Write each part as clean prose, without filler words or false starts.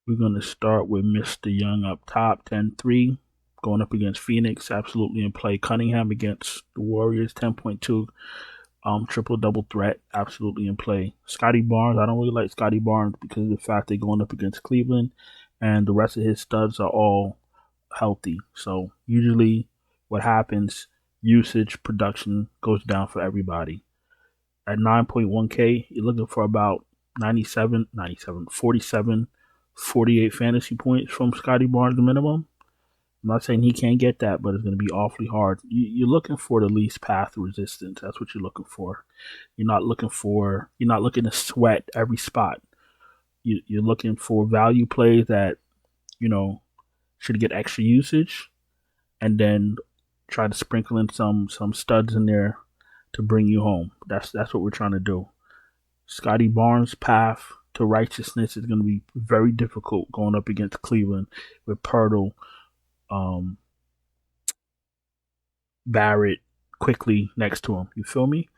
We're going to start with Mr. Young up top, 10-3, going up against Phoenix, absolutely in play. Cunningham against the Warriors, 10.2, triple-double threat, absolutely in play. Scotty Barnes, I don't really like Scotty Barnes because of the fact they're going up against Cleveland, and the rest of his studs are all healthy. So usually what happens, usage, production goes down for everybody. At 9.1K, you're looking for about 47, 48 fantasy points from Scotty Barnes minimum. I'm not saying he can't get that, but it's going to be awfully hard. You're looking for the least path resistance. That's what you're looking for. You're not looking to sweat every spot. You're looking for value plays that, you know, should get extra usage, and then try to sprinkle in some studs in there to bring you home. That's what we're trying to do. Scotty Barnes' path to righteousness is going to be very difficult going up against Cleveland with Pirtle, um, Barrett, quickly next to him. You feel me?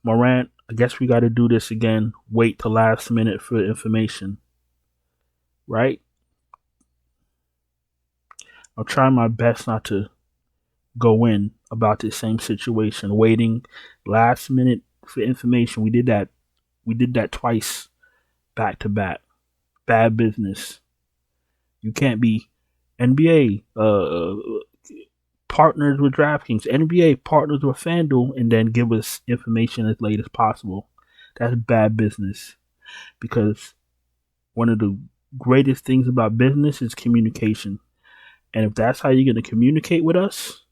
Morant, I guess we got to do this again. Wait till last minute for information, right? I'll try my best not to go in about the same situation. Waiting last minute for information. We did that. We did that twice back to back. Bad business. You can't be NBA partners with DraftKings, NBA partners with FanDuel, and then give us information as late as possible. That's bad business because one of the greatest things about business is communication. And if that's how you're going to communicate with us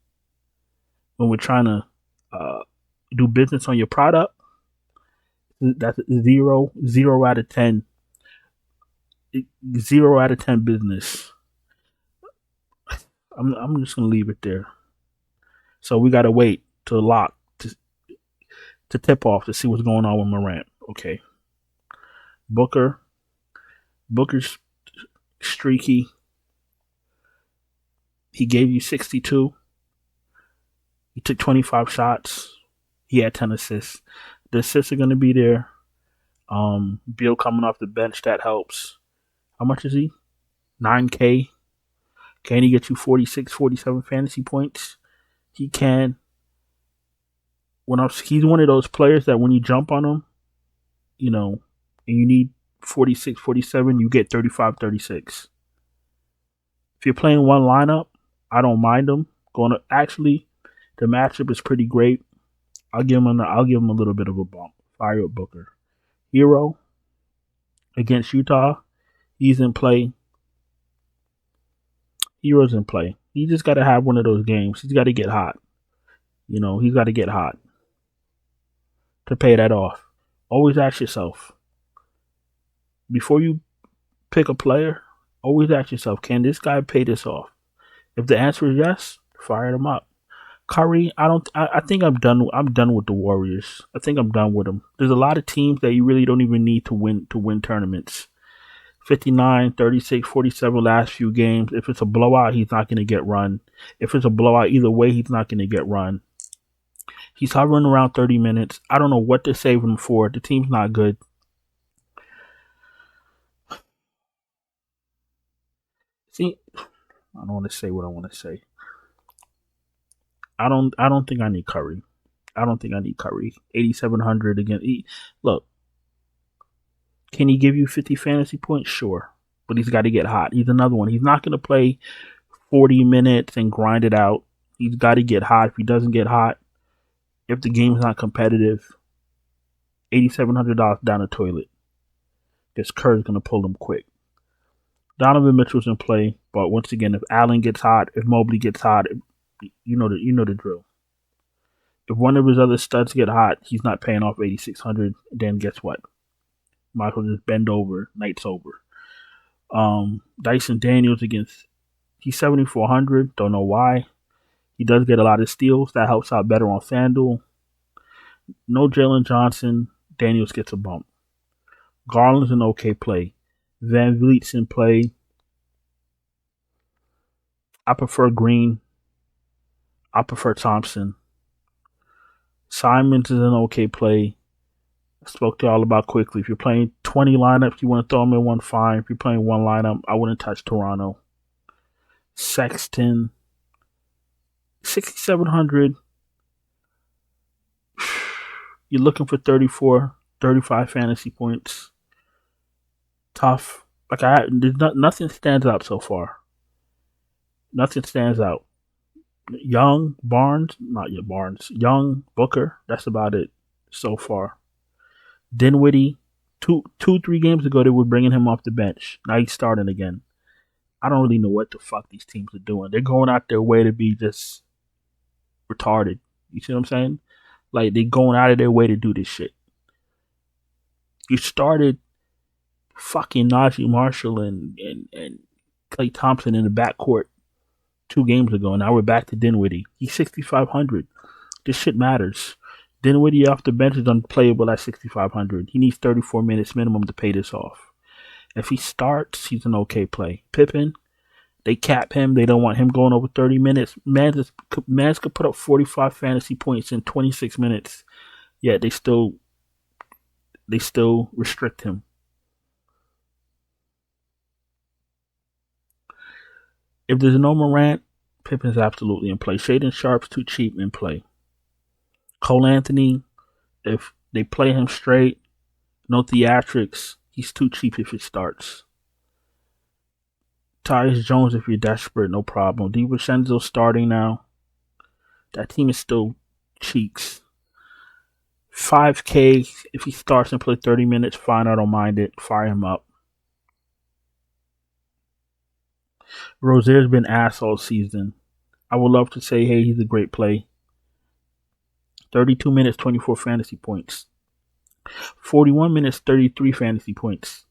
when we're trying to uh, do business on your product, that's zero out of 10, 0 out of 10 business. I'm just gonna leave it there. So we gotta wait to lock to tip off to see what's going on with Morant. Okay, Booker. Booker's streaky. He gave you 62. He took 25 shots. He had 10 assists. The assists are gonna be there. Beal coming off the bench, that helps. How much is he? 9K. Can he get you 46, 47 fantasy points? He can. He's one of those players that when you jump on him, and you need 46, 47, you get 35, 36. If you're playing one lineup, I don't mind him. Actually, the matchup is pretty great. I'll give him a little bit of a bump. Fire up Booker. Hero against Utah, he's in play. Hero's in play. He just got to have one of those games. He's got to get hot. He's got to get hot to pay that off. Always ask yourself, before you pick a player, always ask yourself, can this guy pay this off? If the answer is yes, fire him up. Curry, I don't. I think I'm done. I'm done with the Warriors. I think I'm done with them. There's a lot of teams that you really don't even need to win tournaments. 59, 36, 47 last few games. If it's a blowout, he's not going to get run. If it's a blowout, either way, he's not going to get run. He's hovering around 30 minutes. I don't know what they're saving him for. The team's not good. See, I don't want to say what I want to say. I don't think I need Curry. I don't think I need Curry. 8,700 again. Look, can he give you 50 fantasy points? Sure. But he's got to get hot. He's another one. He's not going to play 40 minutes and grind it out. He's got to get hot. If he doesn't get hot, if the game's not competitive, $8,700 down the toilet. Because Kerr's going to pull him quick. Donovan Mitchell's in play, but once again, if Allen gets hot, if Mobley gets hot, you know the drill. If one of his other studs get hot, he's not paying off 8,600. Then guess what? Might as well just bend over. Night's over. Dyson Daniels he's 7,400. Don't know why. He does get a lot of steals. That helps out better on FanDuel. No Jalen Johnson. Daniels gets a bump. Garland's an okay play. Van Vliet's in play. I prefer Green. I prefer Thompson. Simons is an okay play. Spoke to y'all about quickly. If you're playing 20 lineups, you want to throw them in one, fine. If you're playing one lineup, I wouldn't touch Toronto. Sexton, 6,700. You're looking for 34, 35 fantasy points. Tough. Nothing stands out so far. Nothing stands out. Young, Barnes, not yet Barnes. Young, Booker, that's about it so far. Dinwiddie, 3 games ago they were bringing him off the bench. Now he's starting again. I don't really know what the fuck these teams are doing. They're going out their way to be just retarded. You see what I'm saying? Like, they're going out of their way to do this shit. You started fucking Najee Marshall and Klay Thompson in the backcourt 2 games ago. Now we're back to Dinwiddie. He's 6,500. This shit matters. Dinwiddie off the bench is unplayable at 6,500. He needs 34 minutes minimum to pay this off. If he starts, he's an okay play. Pippen, they cap him. They don't want him going over 30 minutes. Mans could put up 45 fantasy points in 26 minutes. Yet they still restrict him. If there's no Morant, Pippen's absolutely in play. Shaden Sharp's too cheap in play. Cole Anthony, if they play him straight, no theatrics, he's too cheap if it starts. Tyus Jones, if you're desperate, no problem. DiVincenzo starting now. That team is still cheeks. $5K, if he starts and plays 30 minutes, fine, I don't mind it. Fire him up. Rozier's been ass all season. I would love to say, hey, he's a great play. 32 minutes, 24 fantasy points. 41 minutes, 33 fantasy points.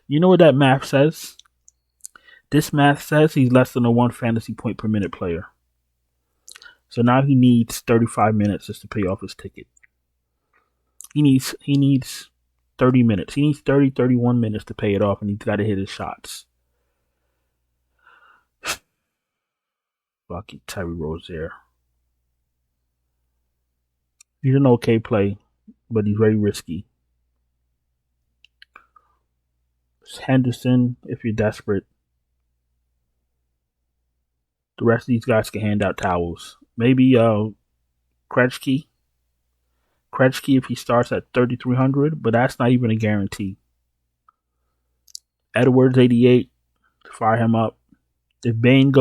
You know what that math says? This math says he's less than a 1 fantasy point per minute player. So now he needs 35 minutes just to pay off his ticket. He needs 30 minutes. He needs 31 minutes to pay it off, and he's got to hit his shots. Fucking Terry Rozier. He's an okay play, but he's very risky. Henderson, if you're desperate. The rest of these guys can hand out towels. Maybe Krejci. Krejci if he starts at 3,300, but that's not even a guarantee. Edwards, 88. Fire him up. If Bane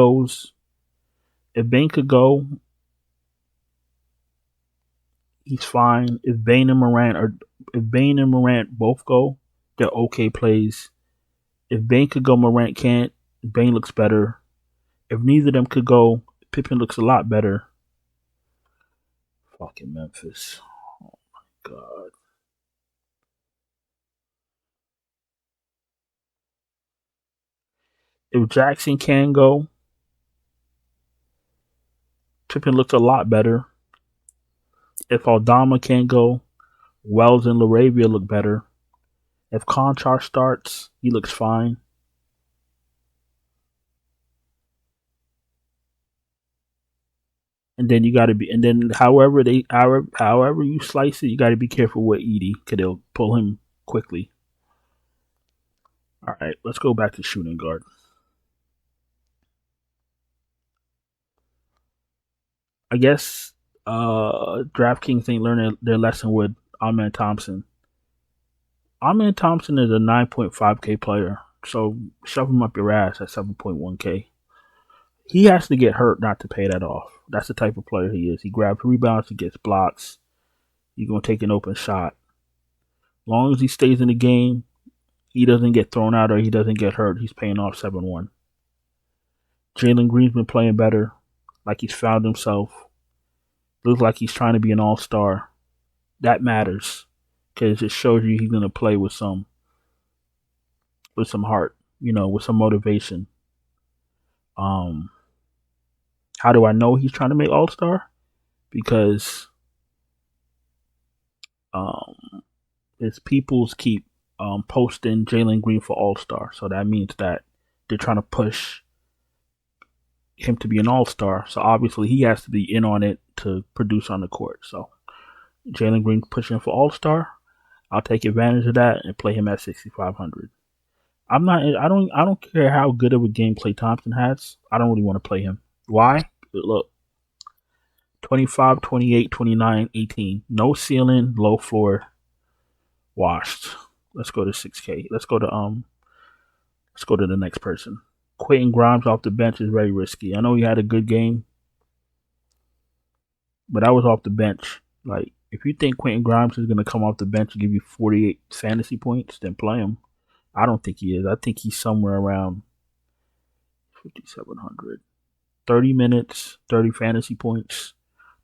could go, he's fine. If Bane and Morant both go, they're okay plays. If Bane could go, Morant can't. Bane looks better. If neither of them could go, Pippen looks a lot better. Fucking Memphis. Oh my god. If Jackson can go, Pippen looks a lot better. If Aldama can't go, Wells and Laravia look better. If Conchar starts, he looks fine. And then you got to be, and then however you slice it, you got to be careful with Edey, because they'll pull him quickly. All right, let's go back to shooting guard. I guess DraftKings ain't learning their lesson with Amen Thompson. Amen Thompson is a 9.5K player, so shove him up your ass at 7.1K. He has to get hurt not to pay that off. That's the type of player he is. He grabs rebounds, he gets blocks. He's going to take an open shot. As long as he stays in the game, he doesn't get thrown out or he doesn't get hurt, he's paying off 7-1. Jalen Green's been playing better, like he's found himself. Looks like he's trying to be an all-star. That matters, because it shows you he's going to play with some heart, with some motivation. How do I know he's trying to make all-star? Because his peoples keep posting Jalen Green for all-star, so that means that they're trying to push him to be an all-star. So obviously he has to be in on it to produce on the court. So Jalen Green pushing for all-star. I'll take advantage of that and play him at 6,500. I'm not. I don't care how good of a gameplay Thompson has. I don't really want to play him. Why? Look, 25, 28, 29, 18. No ceiling, low floor, washed. Let's go to 6K. Let's go to the next person. Quentin Grimes off the bench is very risky. I know he had a good game, but I was off the bench. Like, if you think Quentin Grimes is going to come off the bench and give you 48 fantasy points, then play him. I don't think he is. I think he's somewhere around 5,700. 30 minutes, 30 fantasy points,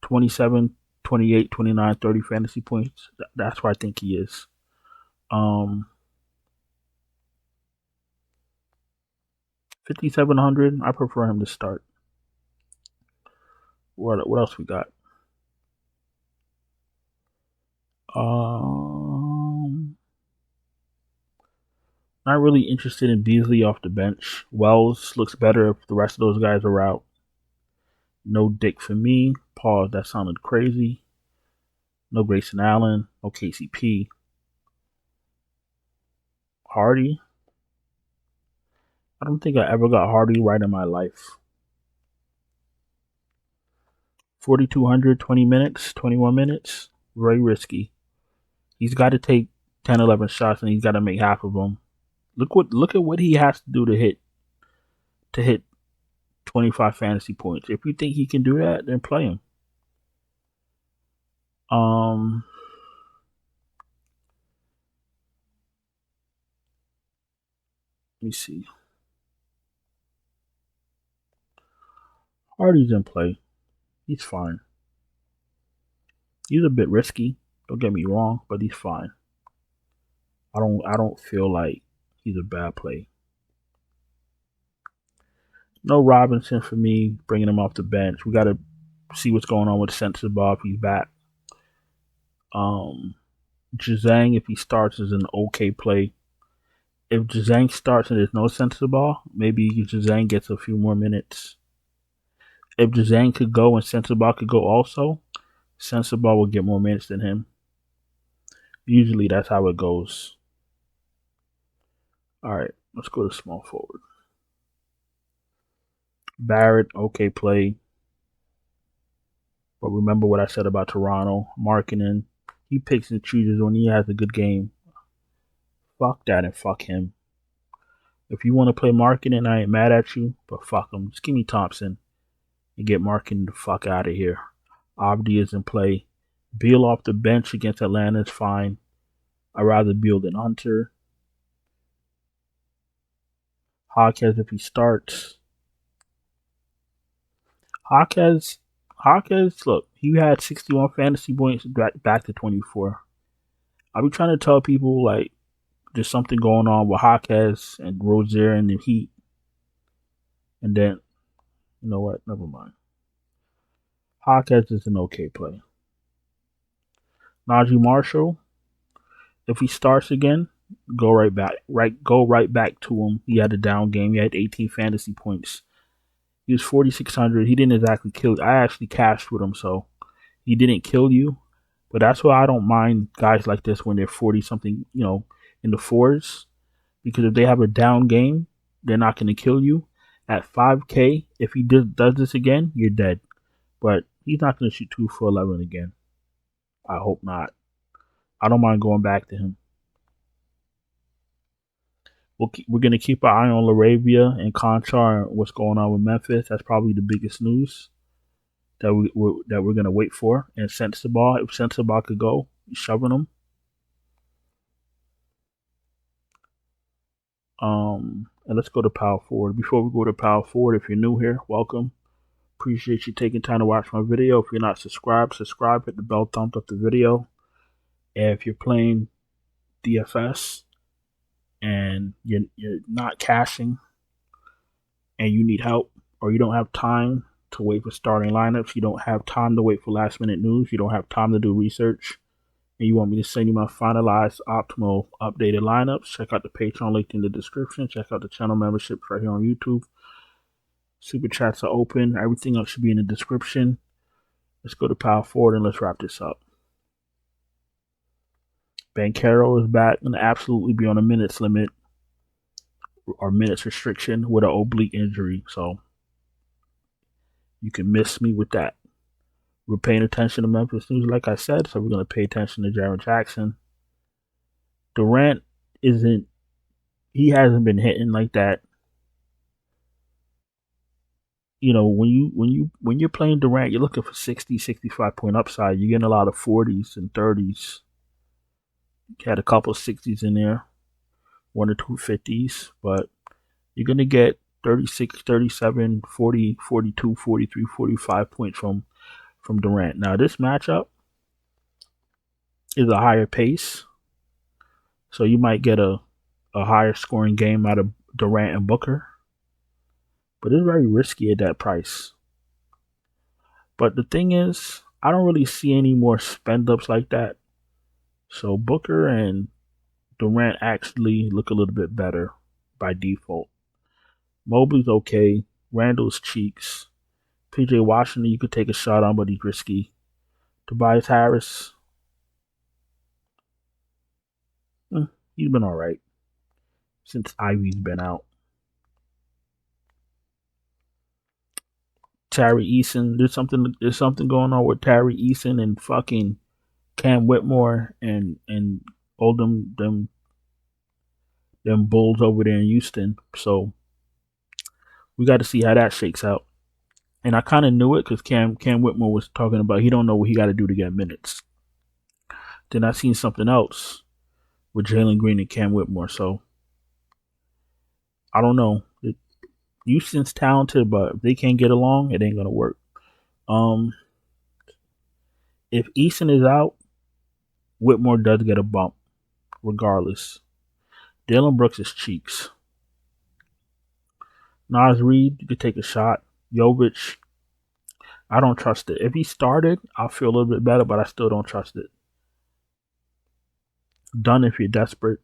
27, 28, 29, 30 fantasy points. That's where I think he is. 5,700. I prefer him to start. What else we got? Not really interested in Beasley off the bench. Wells looks better if the rest of those guys are out. No Dick for me. Pause. That sounded crazy. No Grayson Allen. No KCP. Hardy. I don't think I ever got Hardy right in my life. 4,200, 20 minutes, 21 minutes. Very risky. He's got to take 10, 11 shots, and he's got to make half of them. Look at what he has to do to hit 25 fantasy points. If you think he can do that, then play him. Let me see. Hardy's in play. He's fine. He's a bit risky. Don't get me wrong, but he's fine. I don't feel like he's a bad play. No Robinson for me, bringing him off the bench. We got to see what's going on with Sensabaugh if he's back. Jazang, if he starts, is an okay play. If Jazang starts and there's no Sensabaugh, maybe Jazang gets a few more minutes. If Jazang could go and Sensabaugh could go also, Sensabaugh will get more minutes than him. Usually that's how it goes. All right, let's go to small forward. Barrett, okay play. But remember what I said about Toronto. Markkanen, he picks and chooses when he has a good game. Fuck that and fuck him. If you want to play Markkanen, I ain't mad at you, but fuck him. Just give me Thompson and get Markkanen the fuck out of here. Abdi is in play. Beal off the bench against Atlanta is fine. I'd rather Beal than Hunter. Hawkes if he starts. Hawkes, look, he had 61 fantasy points back to 24. I'll be trying to tell people, like, there's something going on with Hawkes and Rozier and the Heat. And then, you know what? Never mind. Hawkes is an okay play. Najee Marshall, if he starts again, go right back to him. He had a down game. He had 18 fantasy points. He was 4,600. He didn't exactly kill you. I actually cashed with him, so he didn't kill you. But that's why I don't mind guys like this when they're 40-something, in the fours. Because if they have a down game, they're not going to kill you. At 5K, if he does this again, you're dead. But he's not going to shoot 2 for 11 again. I hope not. I don't mind going back to him. We're going to keep our eye on LaRavia and Conchar and what's going on with Memphis. That's probably the biggest news that we're going to wait for. And Sensabaugh, if Sensabaugh could go, shoving him. And let's go to power forward. Before we go to power forward, if you're new here, welcome. Appreciate you taking time to watch my video. If you're not subscribed, subscribe. Hit the bell, thumbs up the video. And if you're playing DFS and you're not cashing and you need help, or you don't have time to wait for starting lineups, you don't have time to wait for last minute news, you don't have time to do research, and you want me to send you my finalized, optimal, updated lineups, check out the Patreon link in the description. Check out the channel memberships right here on YouTube. Super chats are open. Everything else should be in the description. Let's go to power forward and let's wrap this up. Banchero is back and absolutely be on a minutes limit or minutes restriction with an oblique injury. So you can miss me with that. We're paying attention to Memphis News, like I said, so we're going to pay attention to Jaren Jackson. Durant he hasn't been hitting like that. You know, when you're playing Durant, you're looking for 60, 65 point upside. You're getting a lot of 40s and 30s. You had a couple of 60s in there, 1 or 2 50s, but you're going to get 36, 37, 40, 42, 43, 45 points from Durant. Now, this matchup is a higher pace, so you might get a higher scoring game out of Durant and Booker, but it's very risky at that price. But the thing is, I don't really see any more spend ups like that. So Booker and Durant actually look a little bit better by default. Mobley's okay. Randall's cheeks. PJ Washington, you could take a shot on, but he's risky. Tobias Harris, he's been all right since Ivy's been out. Tari Eason, there's something going on with Tari Eason and fucking Cam Whitmore and all them bulls over there in Houston. So we got to see how that shakes out. And I kind of knew it because Cam Whitmore was talking about he don't know what he got to do to get minutes. Then I seen something else with Jalen Green and Cam Whitmore. So I don't know. Houston's talented, but if they can't get along, it ain't gonna work. If Eason is out, Whitmore does get a bump, regardless. Dylan Brooks is cheeks. Naz Reid, you could take a shot. Jovic, I don't trust it. If he started, I'll feel a little bit better, but I still don't trust it. Done if you're desperate.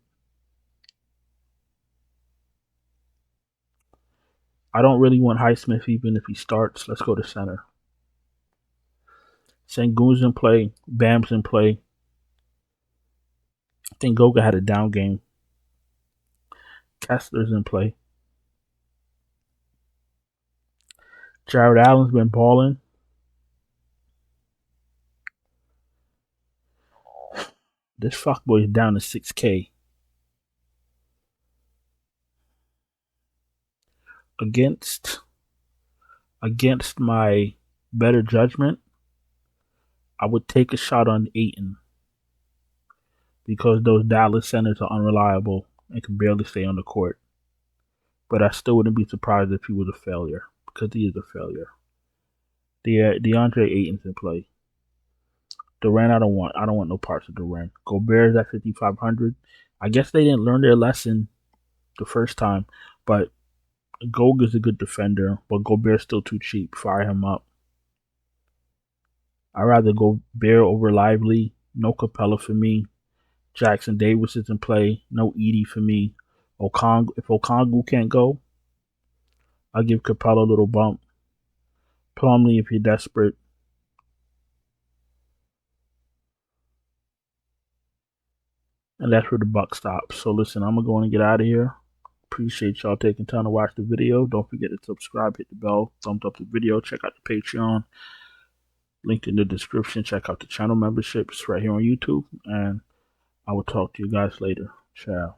I don't really want Highsmith even if he starts. Let's go to center. Sengun's in play. Bam's in play. I think Goga had a down game. Kessler's in play. Jared Allen's been balling. This fuckboy is down to 6K. Against my better judgment, I would take a shot on Ayton because those Dallas centers are unreliable and can barely stay on the court. But I still wouldn't be surprised if he was a failure because he is a failure. DeAndre Ayton's in play. Durant, I don't want no parts of Durant. Gobert's at 5,500. I guess they didn't learn their lesson the first time, but Goga's a good defender, but Gobert's still too cheap. Fire him up. I'd rather Gobert over Lively. No Capella for me. Jackson Davis is in play. No Edie for me. If Okongwu can't go, I'll give Capella a little bump. Plumlee if you're desperate. And that's where the buck stops. So listen, I'm going to go and get out of here. Appreciate y'all taking time to watch the video. Don't forget to subscribe, hit the bell, thumbs up the video, check out the Patreon. Link in the description. Check out the channel memberships right here on YouTube. And I will talk to you guys later. Ciao.